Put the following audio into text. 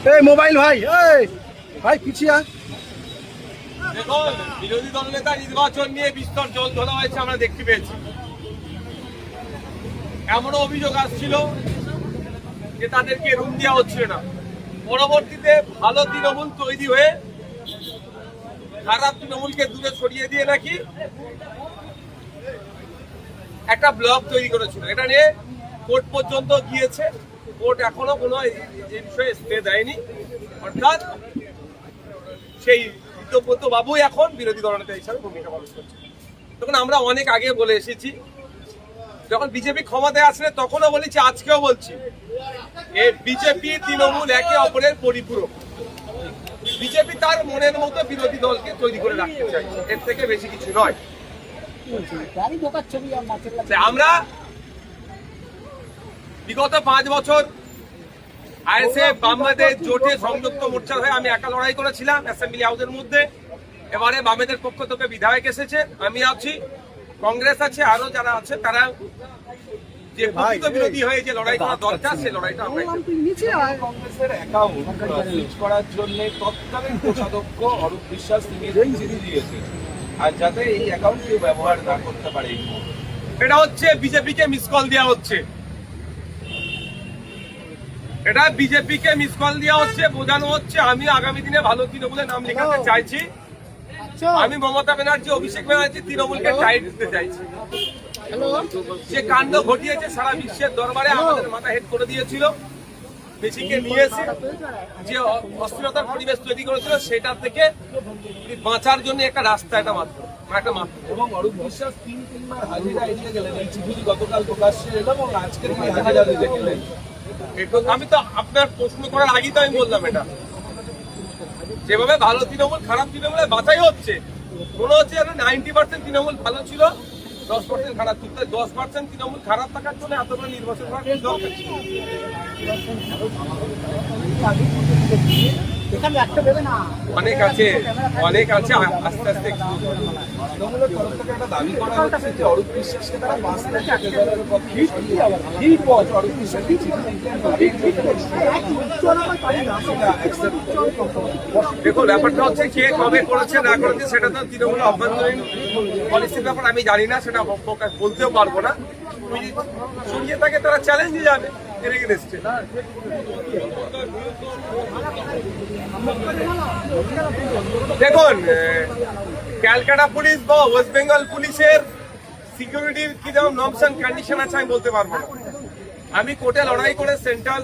এই মোবাইল ভাই, এই ভাই পিছিয়ে আয়। দেখুন, বিরোধী দল নেতা নির্বাচন নিয়ে বিস্তর জল ধরা হয়েছে আমরা দেখতে পেয়েছি। এমনও অভিযোগ আসছিল যে তাদেরকে রুম দেওয়া হচ্ছিল না। পরবর্তীতে ভালো তৃণমূল তৈরি হয়ে খারাপ তৃণমূলকে দূরে সরিয়ে দিয়ে নাকি একটা ব্লক তৈরি করেছিল। এটা নিয়ে কোর্ট পর্যন্ত গিয়েছে। কোর্ট এখনো কোনো এই বিষয়ে স্টে দেয়নি। অর্থাৎ সেই বিদ্যব্রত বাবু এখন বিরোধী দলনেতা হিসাবে ভূমিকা পালন করছে। তখন আমরা অনেক আগে বলে এসেছি, যখন বিজেপি ক্ষমতায় আসলে তখনও বলেছি, আজকেও বলছি, এই বিজেপি তৃণমূল একে অপরের পরিপূরক। বিজেপি তার মনের মতো বিরোধী দলকে তৈরি করে রাখতে চাইছে, এর থেকে বেশি কিছু নয়। আমরা বিগত 5 বছর আইএসএফ বামদের জোটে সংযুক্ত মোর্চার হয়ে আমি একা লড়াই করেছিলাম অ্যাসেম্বলি হাউসের মধ্যে। এবারে বামেদের পক্ষ থেকে বিধায়ক এসেছে, আমি আছি, কংগ্রেস আছে, আরো যারা আছে, তারা যে প্রকৃত বিরোধী হয়ে যে লড়াই করা দরকার সেই লড়াইটা আমরা কংগ্রেসের অ্যাকাউন্ট সুইচ করার জন্য তৎকালীন কোষাধ্যক্ষ অরূপ বিশ্বাস তিনি চিঠি দিয়েছেন, আর যাতে এই অ্যাকাউন্ট কেউ ব্যবহার না করতে পারে। এটা হচ্ছে বিজেপিকে মিস কল দেওয়া হচ্ছে। এটা বিজেপিকে মিস কল দেওয়া হচ্ছে, বোঝানো হচ্ছে আমি আগামী দিনে ভালো তৃণমূলের নাম লেখাতে চাইছি। আমি মমতা ব্যানার্জি, অভিষেক ব্যানার্জি তৃণমূলকে টাইট দিতে চাইছি। যে কাণ্ড ঘটিয়েছে সারা বিশ্বের দরবারে আমাদের মাথা হেড করে দিয়েছিল, বেশিকে নিয়ে এসে যে অস্থিরতার পরিবেশ তৈরি করেছিল, সেটা থেকে বাঁচার জন্য একটা রাস্তা, এটা মাত্র একটা মাত্র। এবং অরূপ বিশ্বাস 3-3 বার হাজিরা এড়িয়ে গেলেন। এই চিঠিটি গতকাল প্রকাশ্যে এলো এবং আজকের হাজিরা দিতে গেলেন। আমি তো আপনার প্রশ্ন করার আগেই তো আমি বললাম, এটা যেভাবে ভালো তৃণমূল খারাপ তৃণমূলে বাছাই হচ্ছে, মনে হচ্ছে যেন 90% তৃণমূল ভালো ছিল, 10% খারাপ ছিল। 10% তৃণমূল খারাপ থাকার জন্য এত বড় নির্বাচন করার দরকার ছিল। অনেক আছে, অনেক আছে, আস্তে আস্তে তৃণমূলের তরফ থেকে একটা দাবি করা হচ্ছে যে অরূপ বিশ্বাসকে তারা 5 লাখ টাকা পক্ষে অরূপ বিশ্বাসকে দেখুন, ব্যাপারটা হচ্ছে কে কবে করেছে না করেছে সেটা তো তৃণমূল অভ্যন্তরীণ পলিসির ব্যাপার, আমি জানি না, সেটা বলতেও পারবো না। সরিয়ে থাকে তারা চ্যালেঞ্জে যাবে, দেখুন ক্যালকাটা পুলিশ বা ওয়েস্ট বেঙ্গল পুলিশের সিকিউরিটির কি যেমন নর্মস এন্ড কন্ডিশন আছে আমি বলতে পারবো না। আমি কোর্টে লড়াই করে সেন্ট্রাল